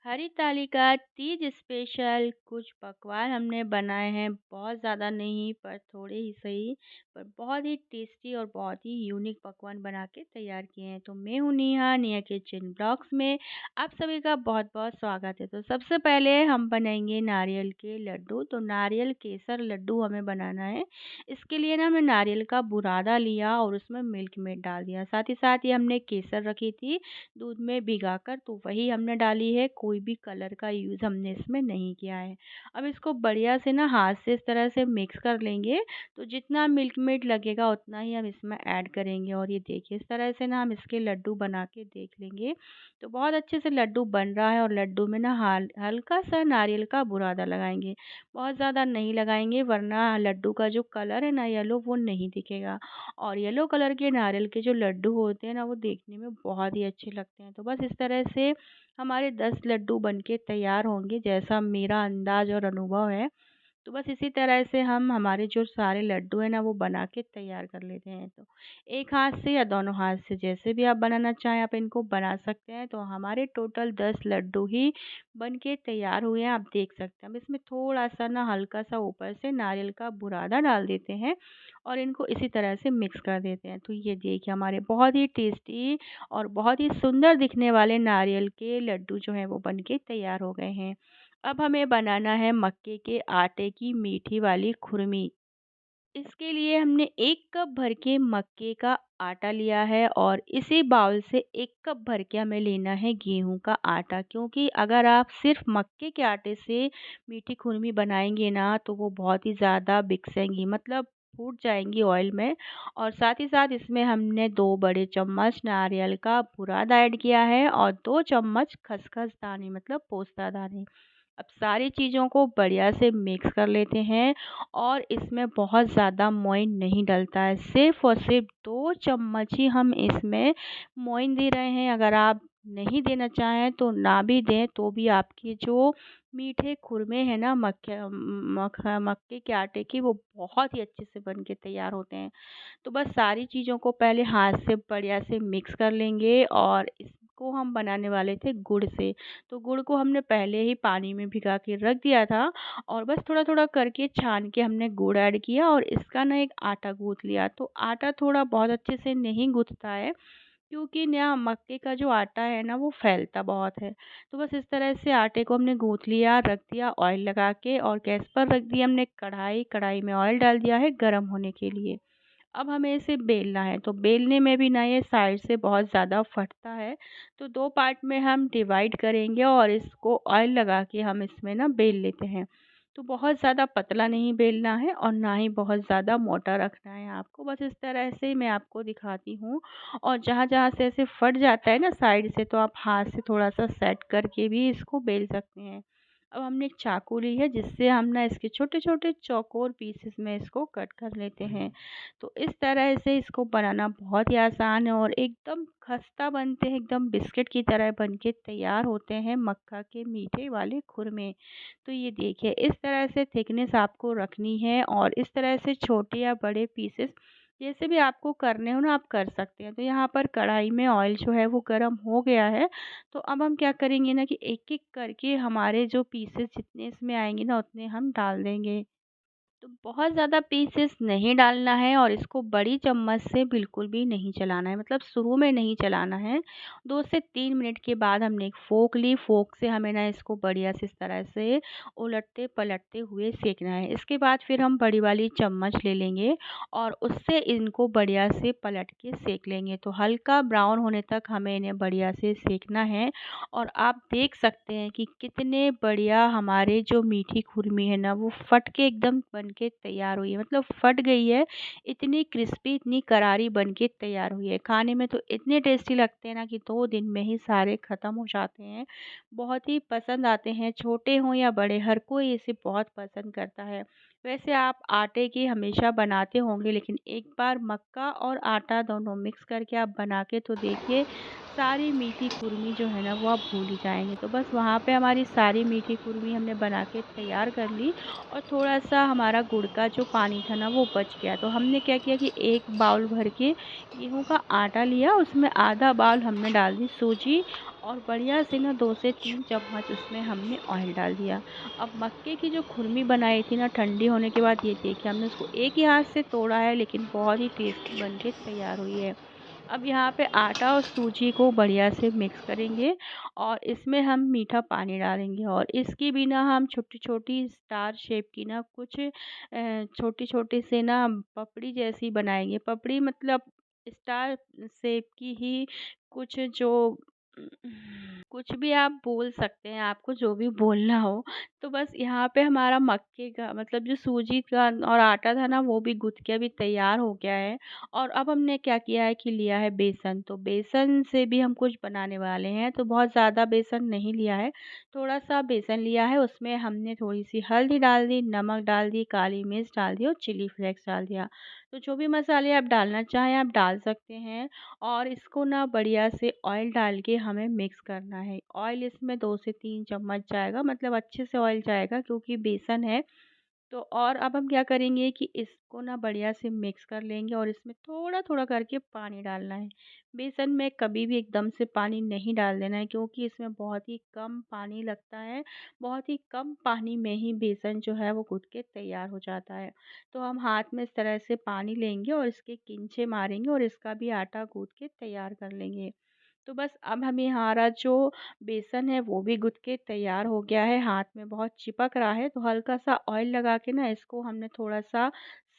हरिताली का तीज स्पेशल कुछ पकवान हमने बनाए हैं, बहुत ज़्यादा नहीं पर थोड़े ही सही, पर बहुत ही टेस्टी और बहुत ही यूनिक पकवान बना के तैयार किए हैं। तो मैं हूँ नेहा, नेहा किचन ब्लॉग्स में आप सभी का बहुत-बहुत स्वागत है। तो सबसे पहले हम बनाएंगे नारियल के लड्डू। तो नारियल केसर लड्डू हमें बनाना है। इसके लिए ना हमने नारियल का बुरादा लिया और उसमें मिल्क मेड डाल दिया। साथ ही साथ ये हमने केसर रखी थी दूध में भिगाकर, तो वही हमने डाली है। कोई भी कलर का यूज़ हमने इसमें नहीं किया है। अब इसको बढ़िया से ना हाथ से इस तरह से मिक्स कर लेंगे। तो जितना मिल्क मेड लगेगा उतना ही हम इसमें ऐड करेंगे और ये देखिए इस तरह से ना हम इसके लड्डू बना के देख लेंगे। तो बहुत अच्छे से लड्डू बन रहा है और लड्डू में ना हल्का सा नारियल का बुरादा लगाएंगे। बहुत ज़्यादा नहीं लगाएंगे वरना लड्डू का जो कलर है ना येलो, वो नहीं दिखेगा। और येलो कलर के नारियल के जो लड्डू होते हैं ना, वो देखने में बहुत ही अच्छे लगते हैं। तो बस इस तरह से हमारे 10 लड्डू बनके तैयार होंगे, जैसा मेरा अंदाज़ और अनुभव है। तो बस इसी तरह से हम हमारे जो सारे लड्डू हैं ना, वो बना के तैयार कर लेते हैं। तो एक हाथ से या दोनों हाथ से जैसे भी आप बनाना चाहें आप इनको बना सकते हैं। तो हमारे टोटल 10 लड्डू ही बन के तैयार हुए हैं, आप देख सकते हैं। अब इसमें थोड़ा-सा ना हल्का सा ऊपर से नारियल का बुरादा डाल देते हैं और इनको इसी तरह से मिक्स कर देते हैं। तो ये देखिए हमारे बहुत ही टेस्टी और बहुत ही सुंदर दिखने वाले नारियल के लड्डू जो हैं वो बन के तैयार हो गए हैं। अब हमें बनाना है मक्के के आटे की मीठी वाली खुरमी। इसके लिए हमने 1 कप भर के मक्के का आटा लिया है और इसी बाउल से 1 कप भर के हमें लेना है गेहूं का आटा, क्योंकि अगर आप सिर्फ मक्के के आटे से मीठी खुरमी बनाएंगे ना तो वो बहुत ही ज़्यादा बिकसेंगी, मतलब फूट जाएंगी ऑयल में। और साथ ही साथ इसमें हमने 2 बड़े चम्मच नारियल का बुरादा ऐड किया है और 2 चम्मच खसखस दाने, मतलब पोस्ता दाने। अब सारी चीज़ों को बढ़िया से मिक्स कर लेते हैं और इसमें बहुत ज़्यादा मोइन नहीं डलता है, सिर्फ़ और सिर्फ 2 चम्मच ही हम इसमें मोइन दे रहे हैं। अगर आप नहीं देना चाहें तो ना भी दें, तो भी आपके जो मीठे खुरमे हैं ना मक्के के आटे की, वो बहुत ही अच्छे से बन के तैयार होते हैं। तो बस सारी चीज़ों को पहले हाथ से बढ़िया से मिक्स कर लेंगे और इसको हम बनाने वाले थे गुड़ से। तो गुड़ को हमने पहले ही पानी में भिगा के रख दिया था और बस थोड़ा-थोड़ा करके छान के हमने गुड़ ऐड किया और इसका ना एक आटा गूँथ लिया। तो आटा थोड़ा बहुत अच्छे से नहीं गूँथता है, क्योंकि ना मक्के का जो आटा है ना वो फैलता बहुत है। तो बस इस तरह से आटे को हमने गूँथ लिया, रख दिया ऑयल लगा के और गैस पर रख दी हमने कढ़ाई। कढ़ाई में ऑयल डाल दिया है गरम होने के लिए। अब हमें इसे बेलना है। तो बेलने में भी ना ये साइड से बहुत ज़्यादा फटता है। तो 2 पार्ट में हम डिवाइड करेंगे और इसको ऑयल लगा के हम इसमें ना बेल लेते हैं। तो बहुत ज़्यादा पतला नहीं बेलना है और ना ही बहुत ज़्यादा मोटा रखना है आपको। बस इस तरह से मैं आपको दिखाती हूँ और जहाँ-जहाँ से ऐसे फट जाता है ना साइड से, तो आप हाथ से थोड़ा-सा सेट करके भी इसको बेल सकते हैं। अब हमने एक चाकू ली है जिससे हम ना इसके छोटे-छोटे चौकोर पीसेस में इसको कट कर लेते हैं। तो इस तरह से इसको बनाना बहुत ही आसान है और एकदम खस्ता बनते हैं, एकदम बिस्किट की तरह बन के तैयार होते हैं मक्का के मीठे वाले खुरमे। तो ये देखिए इस तरह से थिकनेस आपको रखनी है और इस तरह से छोटे या बड़े पीसेस जैसे भी आपको करने हो ना आप कर सकते हैं। तो यहाँ पर कढ़ाई में ऑयल जो है वो गर्म हो गया है। तो अब हम क्या करेंगे ना कि एक-एक करके हमारे जो पीसेस जितने इसमें आएँगे ना उतने हम डाल देंगे। तो बहुत ज़्यादा पीसेस नहीं डालना है और इसको बड़ी चम्मच से बिल्कुल भी नहीं चलाना है, मतलब शुरू में नहीं चलाना है। 2 से 3 मिनट के बाद हमने एक फ़ोर्क ली, फ़ोर्क से हमें ना इसको बढ़िया से इस तरह से उलटते-पलटते हुए सेंकना है। इसके बाद फिर हम बड़ी वाली चम्मच ले लेंगे और उससे इनको बढ़िया से पलट के सेंक लेंगे। तो हल्का ब्राउन होने तक हमें इन्हें बढ़िया से सेंकना है और आप देख सकते हैं कि कितने बढ़िया हमारे जो मीठी खुरमी है ना वो फट के एकदम बन के तैयार हुई है, मतलब फट गई है। इतनी क्रिस्पी, इतनी करारी बन के तैयार हुई है। खाने में तो इतने टेस्टी लगते हैं ना कि 2 दिन में ही सारे ख़त्म हो जाते हैं। बहुत ही पसंद आते हैं, छोटे हों या बड़े, हर कोई इसे बहुत पसंद करता है। वैसे आप आटे की हमेशा बनाते होंगे, लेकिन एक बार मक्का और आटा दोनों मिक्स करके आप बना के तो देखिए, सारी मीठी कुरमी जो है ना वो आप भूल ही जाएँगे। तो बस वहाँ पे हमारी सारी मीठी कुरमी हमने बना के तैयार कर ली और थोड़ा-सा हमारा गुड़ का जो पानी था ना वो बच गया। तो हमने क्या किया कि 1 बाउल भर के गेहूँ का आटा लिया, उसमें आधा बाउल हमने डाल दी सूजी और बढ़िया से ना 2 से 3 चम्मच उसमें हमने ऑयल डाल दिया। अब मक्के की जो खुरमी बनाई थी ना ठंडी होने के बाद, ये देखिए हमने उसको एक ही हाथ से तोड़ा है, लेकिन बहुत ही टेस्टी बन के तैयार हुई है। अब यहाँ पे आटा और सूजी को बढ़िया से मिक्स करेंगे और इसमें हम मीठा पानी डालेंगे और इसकी भी ना हम छोटी-छोटी स्टार शेप की ना कुछ छोटी-छोटी से ना पपड़ी जैसी बनाएँगे। पपड़ी मतलब स्टार शेप की ही कुछ जो कुछ भी आप बोल सकते हैं, आपको जो भी बोलना हो। तो बस यहाँ पे हमारा मक्के का मतलब जो सूजी का और आटा था ना, वो भी गूँथ के अभी तैयार हो गया है। और अब हमने क्या किया है कि लिया है बेसन, तो बेसन से भी हम कुछ बनाने वाले हैं, तो बहुत ज़्यादा बेसन नहीं लिया है, थोड़ा-सा बेसन लिया है। उसमें हमने थोड़ी-सी हल्दी डाल दी, नमक डाल दी, काली मिर्च डाल दी और चिली फ्लेक्स डाल दिया। तो जो भी मसाले आप डालना चाहें, आप डाल सकते हैं। और इसको ना बढ़िया से ऑयल डाल के हमें मिक्स करना है। ऑयल इसमें 2 से 3 चम्मच जाएगा, मतलब अच्छे से ऑयल जाएगा क्योंकि बेसन है। तो और अब हम क्या करेंगे कि इसको ना बढ़िया से मिक्स कर लेंगे और इसमें थोड़ा-थोड़ा करके पानी डालना है। बेसन में कभी भी एकदम से पानी नहीं डाल देना है क्योंकि इसमें बहुत ही कम पानी लगता है। बहुत ही कम पानी में ही बेसन जो है वो गूँथ के तैयार हो जाता है। तो हम हाथ में इस तरह से पानी लेंगे और इसके किंचे मारेंगे और इसका भी आटा गूँथ के तैयार कर लेंगे। तो बस अब हमें हमारा जो बेसन है वो भी गूँथ के तैयार हो गया है, हाथ में बहुत चिपक रहा है, तो हल्का-सा ऑयल लगा के ना इसको हमने थोड़ा-सा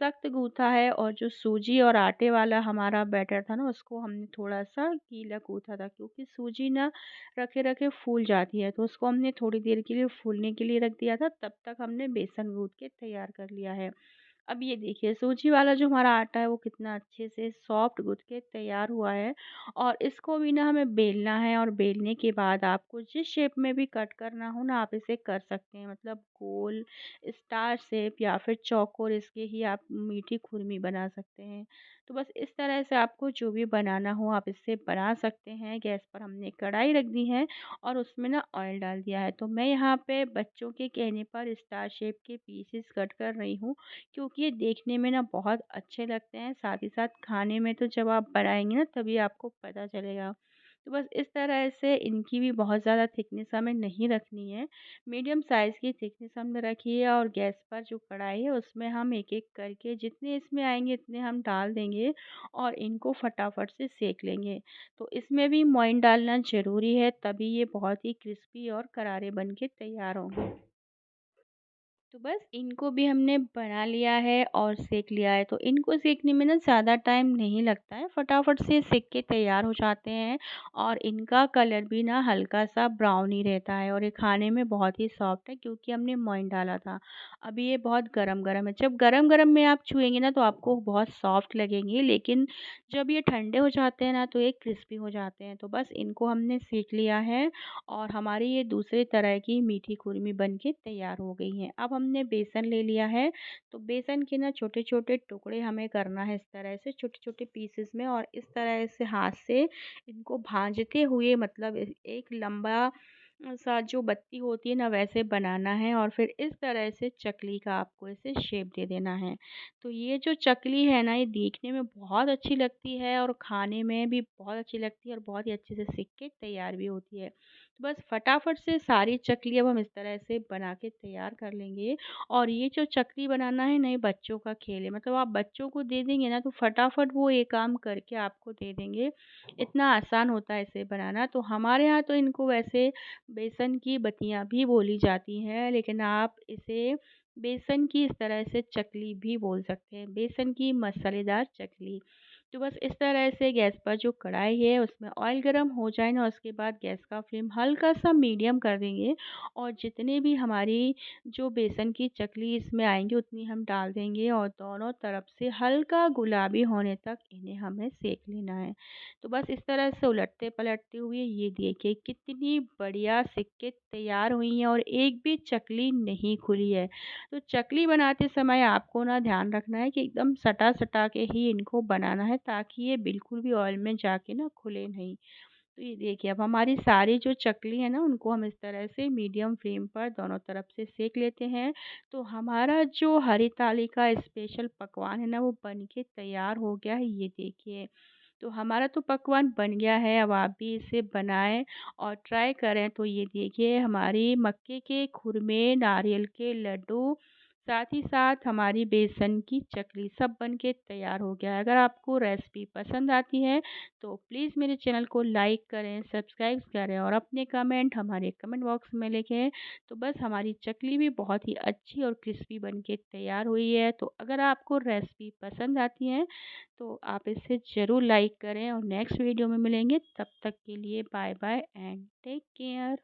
सख्त गूँथा है और जो सूजी और आटे वाला हमारा बैटर था ना, उसको हमने थोड़ा-सा गीला गूँथा था क्योंकि सूजी ना रखे-रखे फूल जाती है, तो उसको हमने थोड़ी देर के लिए फूलने के लिए रख दिया था, तब तक हमने बेसन गूँथ के तैयार कर लिया है। अब ये देखिए सूजी वाला जो हमारा आटा है वो कितना अच्छे से सॉफ्ट गूँथ के तैयार हुआ है और इसको भी ना हमें बेलना है और बेलने के बाद आपको जिस शेप में भी कट करना हो ना आप इसे कर सकते हैं, मतलब गोल, स्टार शेप या फिर चौकोर इसके ही आप मीठी खुरमी बना सकते हैं। तो बस इस तरह से आपको जो भी बनाना हो आप इससे बना सकते हैं। गैस पर हमने कढ़ाई रख दी है और उसमें ना ऑयल डाल दिया है। तो मैं यहाँ पे बच्चों के कहने पर स्टार शेप के पीसेस कट कर रही हूँ क्योंकि ये देखने में ना बहुत अच्छे लगते हैं, साथ ही साथ खाने में तो जब आप बनाएँगे ना तभी आपको पता चलेगा। तो बस इस तरह से इनकी भी बहुत ज़्यादा थिकनेस हमें नहीं रखनी है, मीडियम साइज़ की थिकनेस हमने रखी है और गैस पर जो कढ़ाई है उसमें हम एक-एक करके जितने इसमें आएँगे इतने हम डाल देंगे और इनको फटाफट से सेंक लेंगे। तो इसमें भी मोइन डालना ज़रूरी है, तभी ये बहुत ही क्रिस्पी और करारे बन के तैयार होंगे। तो बस इनको भी हमने बना लिया है और सेंक लिया है, तो इनको सेंकने में ना ज़्यादा टाइम नहीं लगता है, फटाफट से सेंक के तैयार हो जाते हैं और इनका कलर भी ना हल्का-सा ब्राउन ही रहता है और ये खाने में बहुत ही सॉफ्ट है क्योंकि हमने मोइन डाला था। अभी ये बहुत गरम-गरम है, जब गरम-गरम में आप छुएँगे ना तो आपको बहुत सॉफ्ट लगेंगे, लेकिन जब ये ठंडे हो जाते हैं ना तो ये क्रिस्पी हो जाते हैं। तो बस इनको हमने सेंक लिया है और हमारी ये दूसरे तरह की मीठी खुरमी बन के तैयार हो गई हैं। अब हमने बेसन ले लिया है, तो बेसन के ना छोटे-छोटे टुकड़े हमें करना है इस तरह से छोटे-छोटे पीसेस में और इस तरह से हाथ से इनको भाँजते हुए मतलब एक लंबा सा जो बत्ती होती है ना वैसे बनाना है और फिर इस तरह से चकली का आपको इसे शेप दे देना है। तो ये जो चकली है ना ये देखने में बहुत अच्छी लगती है और खाने में भी बहुत अच्छी लगती है और बहुत ही अच्छे से सिक के तैयार भी होती है। तो बस फटाफट से सारी चकली अब हम इस तरह से बना के तैयार कर लेंगे और ये जो चकली बनाना है ना ये बच्चों का खेल है, मतलब आप बच्चों को दे देंगे ना तो फटाफट वो ये काम करके आपको दे देंगे। इतना आसान होता है इसे बनाना। तो हमारे यहाँ तो इनको वैसे बेसन की बत्तियाँ भी बोली जाती हैं, लेकिन आप इसे बेसन की इस तरह से चकली भी बोल सकते हैं, बेसन की मसालेदार चकली। तो बस इस तरह से गैस पर जो कढ़ाई है उसमें ऑयल गरम हो जाए ना उसके बाद गैस का फ्लेम हल्का-सा मीडियम कर देंगे और जितने भी हमारी जो बेसन की चकली इसमें आएँगी उतनी हम डाल देंगे और दोनों तरफ से हल्का गुलाबी होने तक इन्हें हमें सेंक लेना है। तो बस इस तरह से उलटते-पलटते हुए ये देखिए कितनी बढ़िया सिक के तैयार हुई हैं और एक भी चकली नहीं खुली है। तो चकली बनाते समय आपको ना ध्यान रखना है कि एकदम सटा-सटा के ही इनको बनाना है ताकि ये बिल्कुल भी ऑयल में जाके ना खुले नहीं। तो ये देखिए अब हमारी सारी जो चकली है ना उनको हम इस तरह से मीडियम फ्लेम पर दोनों तरफ से सेक लेते हैं। तो हमारा जो हरी थाली का स्पेशल पकवान है ना वो बन के तैयार हो गया है, ये देखिए। तो हमारा तो पकवान बन गया है, अब आप भी इसे बनाएँ और ट्राई करें। तो ये देखिए हमारी मक्के के खुरमे, नारियल के लड्डू, साथ ही साथ हमारी बेसन की चकली सब बन के तैयार हो गया है। अगर आपको रेसिपी पसंद आती है तो प्लीज़ मेरे चैनल को लाइक करें, सब्सक्राइब करें और अपने कमेंट हमारे कमेंट बॉक्स में लिखें। तो बस हमारी चकली भी बहुत ही अच्छी और क्रिस्पी बन के तैयार हुई है। तो अगर आपको रेसिपी पसंद आती है तो आप इसे ज़रूर लाइक करें और नेक्स्ट वीडियो में मिलेंगे। तब तक के लिए bye bye and take care.